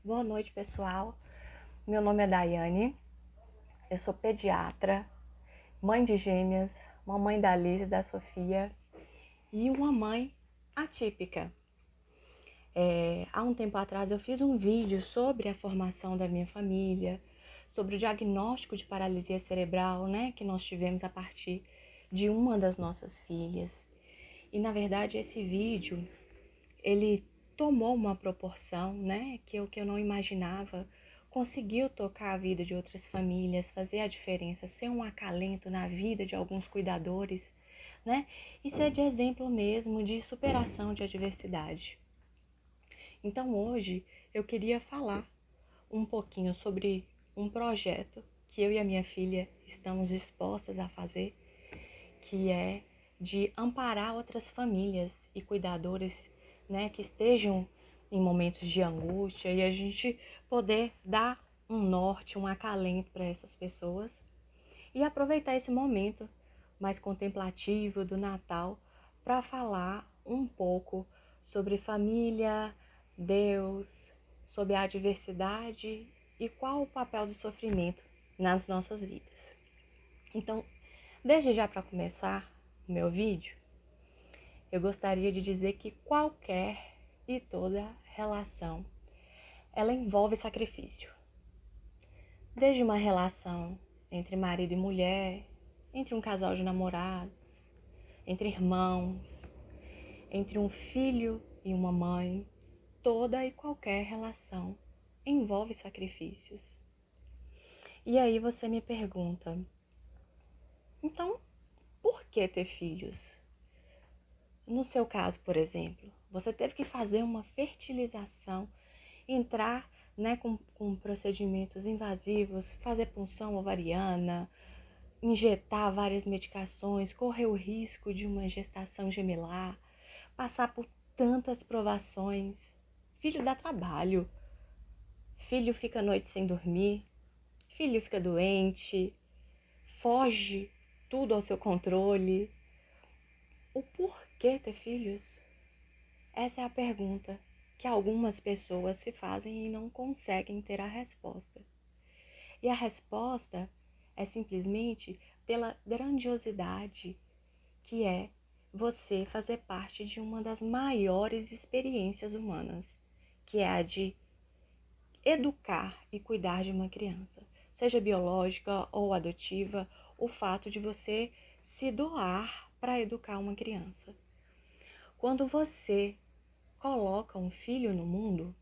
Boa noite, pessoal. Meu nome é Daiane, eu sou pediatra, mãe de gêmeas, mamãe da Liz e da Sofia e uma mãe atípica. Há um tempo atrás eu fiz um vídeo sobre a formação da minha família, sobre o diagnóstico de paralisia cerebral, que nós tivemos a partir de uma das nossas filhas. E na verdade esse vídeo, ele tomou uma proporção, que eu não imaginava, conseguiu tocar a vida de outras famílias, fazer a diferença, ser um acalento na vida de alguns cuidadores, e ser de exemplo mesmo de superação de adversidade. Então hoje eu queria falar um pouquinho sobre um projeto que eu e a minha filha estamos dispostas a fazer, que é de amparar outras famílias e cuidadores, que estejam em momentos de angústia e a gente poder dar um norte, um acalento para essas pessoas e aproveitar esse momento mais contemplativo do Natal para falar um pouco sobre família, Deus, sobre a adversidade e qual o papel do sofrimento nas nossas vidas. Então, desde já para começar o meu vídeo, eu gostaria de dizer que qualquer e toda relação, ela envolve sacrifício. Desde uma relação entre marido e mulher, entre um casal de namorados, entre irmãos, entre um filho e uma mãe, toda e qualquer relação envolve sacrifícios. E aí você me pergunta, então, por que ter filhos? No seu caso, por exemplo, você teve que fazer uma fertilização, entrar com procedimentos invasivos, fazer punção ovariana, injetar várias medicações, correr o risco de uma gestação gemelar, passar por tantas provações. Filho dá trabalho, filho fica a noite sem dormir, filho fica doente, foge tudo ao seu controle. O porquê ter filhos? Essa é a pergunta que algumas pessoas se fazem e não conseguem ter a resposta. E a resposta é simplesmente pela grandiosidade que é você fazer parte de uma das maiores experiências humanas, que é a de educar e cuidar de uma criança, seja biológica ou adotiva, o fato de você se doar para educar uma criança. Quando você coloca um filho no mundo,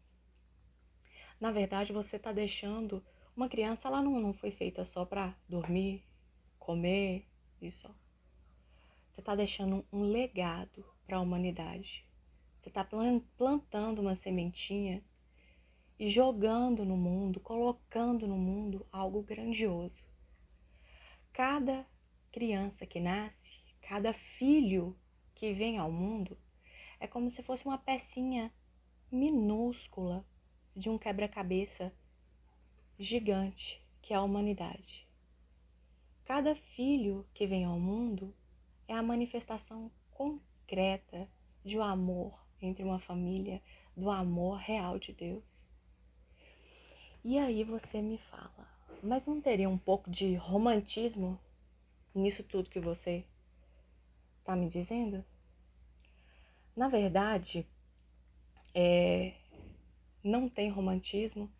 na verdade você está deixando uma criança, ela não foi feita só para dormir, comer e só. Você está deixando um legado para a humanidade. Você está plantando uma sementinha e jogando no mundo, colocando no mundo algo grandioso. Cada criança que nasce, cada filho que vem ao mundo, é como se fosse uma pecinha minúscula de um quebra-cabeça gigante que é a humanidade. Cada filho que vem ao mundo é a manifestação concreta de um amor entre uma família, do amor real de Deus. E aí você me fala, mas não teria um pouco de romantismo nisso tudo que você está me dizendo? Na verdade, não tem romantismo.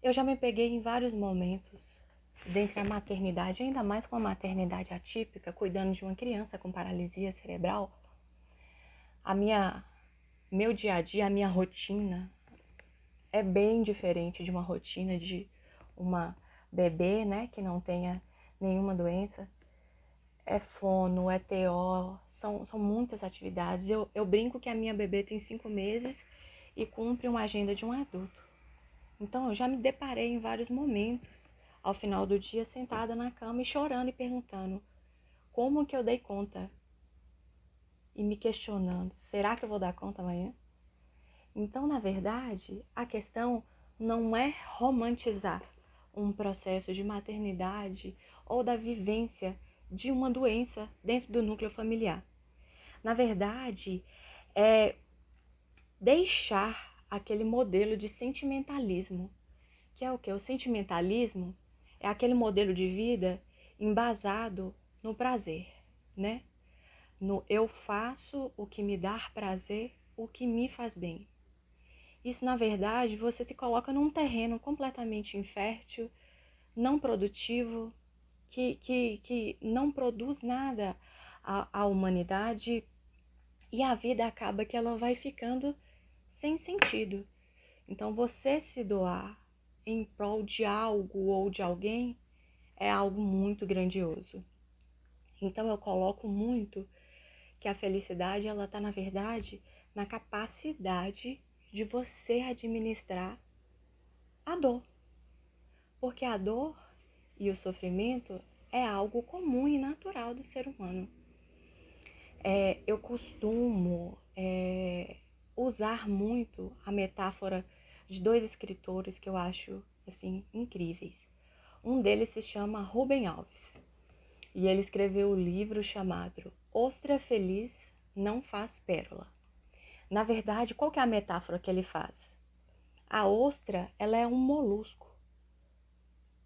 Eu já me peguei em vários momentos, dentre a maternidade, ainda mais com a maternidade atípica, cuidando de uma criança com paralisia cerebral. Meu dia a dia, a minha rotina é bem diferente de uma rotina de uma bebê, que não tenha nenhuma doença. É fono, é TO, são muitas atividades. Eu brinco que a minha bebê tem 5 meses e cumpre uma agenda de um adulto. Então eu já me deparei em vários momentos, ao final do dia, sentada na cama e chorando e perguntando como que eu dei conta? E me questionando, será que eu vou dar conta amanhã? Então, na verdade, a questão não é romantizar um processo de maternidade ou da vivência de uma doença dentro do núcleo familiar. Na verdade, é deixar aquele modelo de sentimentalismo, que é o quê? O sentimentalismo é aquele modelo de vida embasado no prazer, né? No eu faço o que me dá prazer, o que me faz bem. Isso, na verdade, você se coloca num terreno completamente infértil, não produtivo, que não produz nada à humanidade, e a vida acaba que ela vai ficando sem sentido. Então, você se doar em prol de algo ou de alguém é algo muito grandioso. Então, eu coloco muito que a felicidade, ela está, na verdade, na capacidade de você administrar a dor. Porque a dor e o sofrimento é algo comum e natural do ser humano. Eu costumo usar muito a metáfora de dois escritores que eu acho assim incríveis. Um deles se chama Rubem Alves e ele escreveu o livro chamado Ostra Feliz Não Faz Pérola. Na verdade, qual que é a metáfora que ele faz? A ostra, ela é um molusco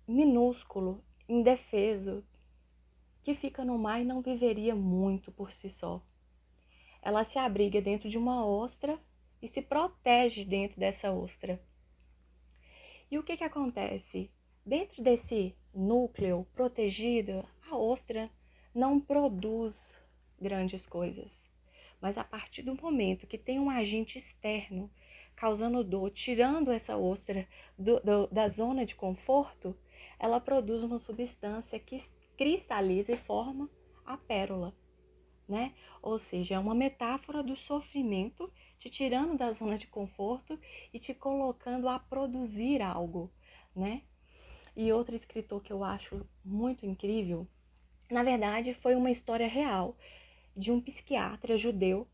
minúsculo, indefeso, que fica no mar e não viveria muito por si só. Ela se abriga dentro de uma ostra e se protege dentro dessa ostra. E o que acontece? Dentro desse núcleo protegido, a ostra não produz grandes coisas. Mas a partir do momento que tem um agente externo causando dor, tirando essa ostra da zona de conforto, ela produz uma substância que cristaliza e forma a pérola, né? Ou seja, é uma metáfora do sofrimento te tirando da zona de conforto e te colocando a produzir algo, né? E outro escritor que eu acho muito incrível, na verdade, foi uma história real de um psiquiatra judeu,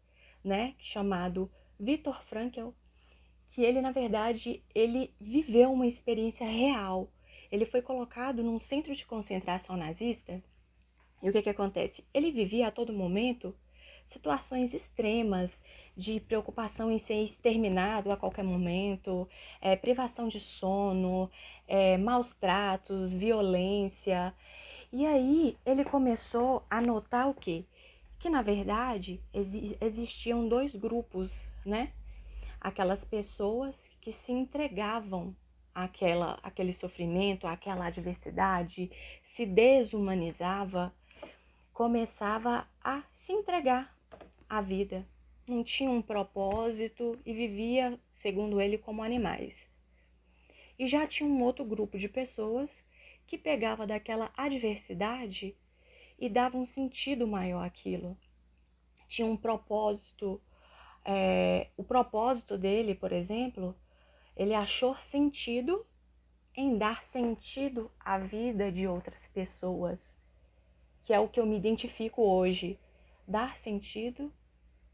né, chamado Viktor Frankl, que ele, na verdade, ele viveu uma experiência real. Ele foi colocado num centro de concentração nazista. E o que acontece? Ele vivia a todo momento situações extremas de preocupação em ser exterminado a qualquer momento, privação de sono, maus tratos, violência. E aí ele começou a notar o quê? Que na verdade existiam dois grupos, né? Aquelas pessoas que se entregavam àquele sofrimento, àquela adversidade, se desumanizava, começava a se entregar à vida. Não tinha um propósito e vivia, segundo ele, como animais. E já tinha um outro grupo de pessoas que pegava daquela adversidade e dava um sentido maior àquilo. Tinha um propósito. O propósito dele, por exemplo, ele achou sentido em dar sentido à vida de outras pessoas, que é o que eu me identifico hoje. Dar sentido,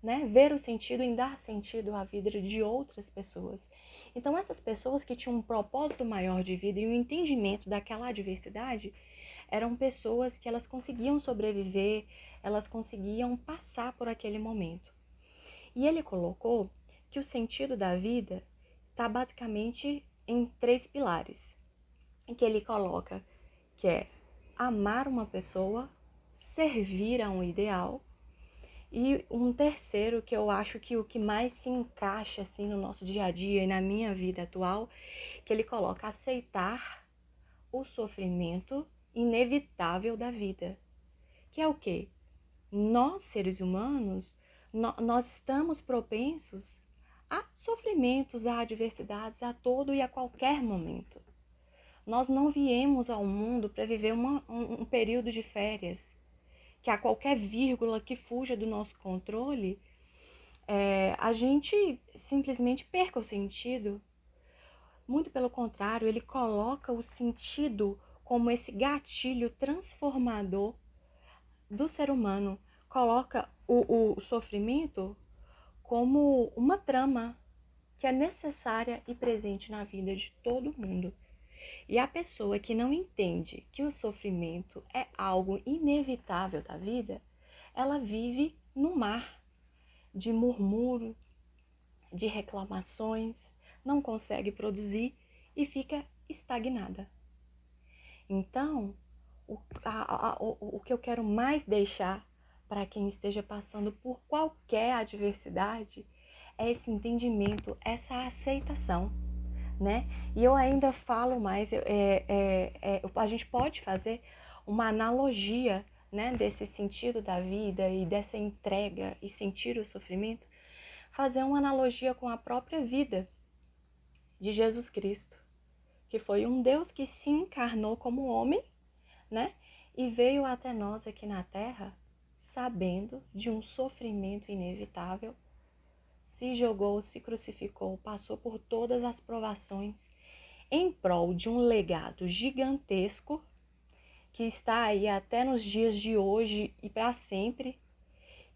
né? Ver o sentido em dar sentido à vida de outras pessoas. Então, essas pessoas que tinham um propósito maior de vida e um entendimento daquela adversidade, eram pessoas que elas conseguiam sobreviver, elas conseguiam passar por aquele momento. E ele colocou que o sentido da vida está basicamente em 3 pilares. Em que ele coloca que é amar uma pessoa, servir a um ideal, e um terceiro que eu acho que o que mais se encaixa assim no nosso dia a dia e na minha vida atual, que ele coloca aceitar o sofrimento inevitável da vida. Que é o quê? Nós, seres humanos, nós estamos propensos a sofrimentos, a adversidades, a todo e a qualquer momento. Nós não viemos ao mundo para viver um período de férias, que a qualquer vírgula que fuja do nosso controle, a gente simplesmente perca o sentido. Muito pelo contrário, ele coloca o sentido como esse gatilho transformador do ser humano, coloca o sofrimento como uma trama que é necessária e presente na vida de todo mundo. E a pessoa que não entende que o sofrimento é algo inevitável da vida, ela vive no mar de murmúrio, de reclamações, não consegue produzir e fica estagnada. Então, o que eu quero mais deixar para quem esteja passando por qualquer adversidade é esse entendimento, essa aceitação, né? E eu ainda falo mais, a gente pode fazer uma analogia, né, desse sentido da vida e dessa entrega e sentir o sofrimento, fazer uma analogia com a própria vida de Jesus Cristo, que foi um Deus que se encarnou como homem, né? E veio até nós aqui na Terra sabendo de um sofrimento inevitável, se jogou, se crucificou, passou por todas as provações em prol de um legado gigantesco que está aí até nos dias de hoje e para sempre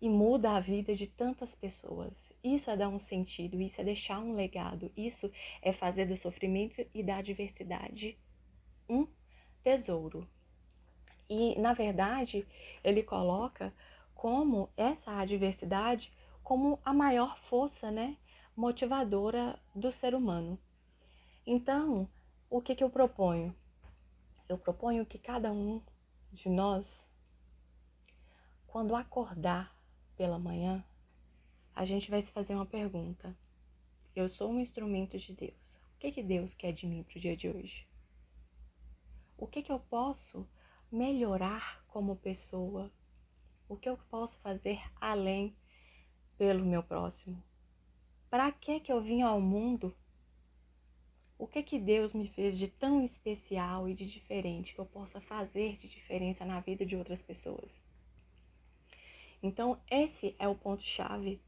e muda a vida de tantas pessoas. Isso é dar um sentido, isso é deixar um legado, isso é fazer do sofrimento e da adversidade um tesouro. E, na verdade, ele coloca como essa adversidade como a maior força, né, motivadora do ser humano. Então, o que eu proponho? Eu proponho que cada um de nós, quando acordar pela manhã, a gente vai se fazer uma pergunta. Eu sou um instrumento de Deus. O que Deus quer de mim para o dia de hoje? O que eu posso melhorar como pessoa? O que eu posso fazer além pelo meu próximo? Para que eu vim ao mundo? O que Deus me fez de tão especial e de diferente que eu possa fazer de diferença na vida de outras pessoas? Então, esse é o ponto-chave.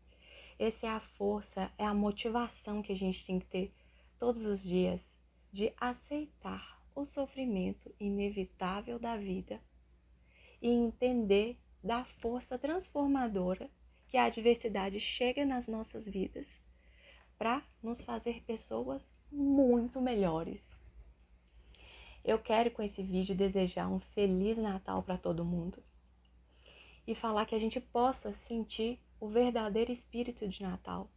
Essa é a força, é a motivação que a gente tem que ter todos os dias de aceitar o sofrimento inevitável da vida e entender da força transformadora que a adversidade chega nas nossas vidas para nos fazer pessoas muito melhores. Eu quero com esse vídeo desejar um Feliz Natal para todo mundo e falar que a gente possa sentir o verdadeiro espírito de Natal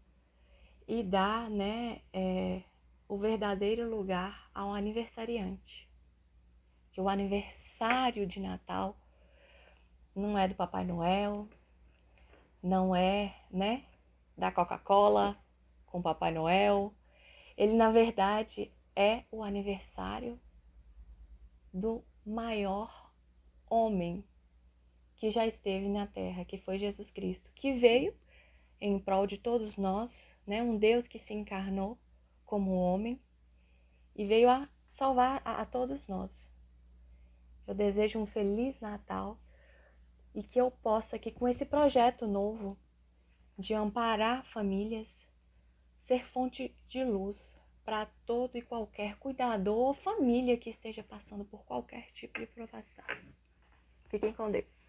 e dar, né, o verdadeiro lugar ao aniversariante. Que o aniversário de Natal não é do Papai Noel, não é, né, da Coca-Cola com Papai Noel. Ele, na verdade, é o aniversário do maior homem que já esteve na Terra, que foi Jesus Cristo, que veio em prol de todos nós, né? Um Deus que se encarnou como homem e veio a salvar a todos nós. Eu desejo um Feliz Natal e que eu possa, que com esse projeto novo de amparar famílias, ser fonte de luz para todo e qualquer cuidador ou família que esteja passando por qualquer tipo de provação. Fiquem com Deus.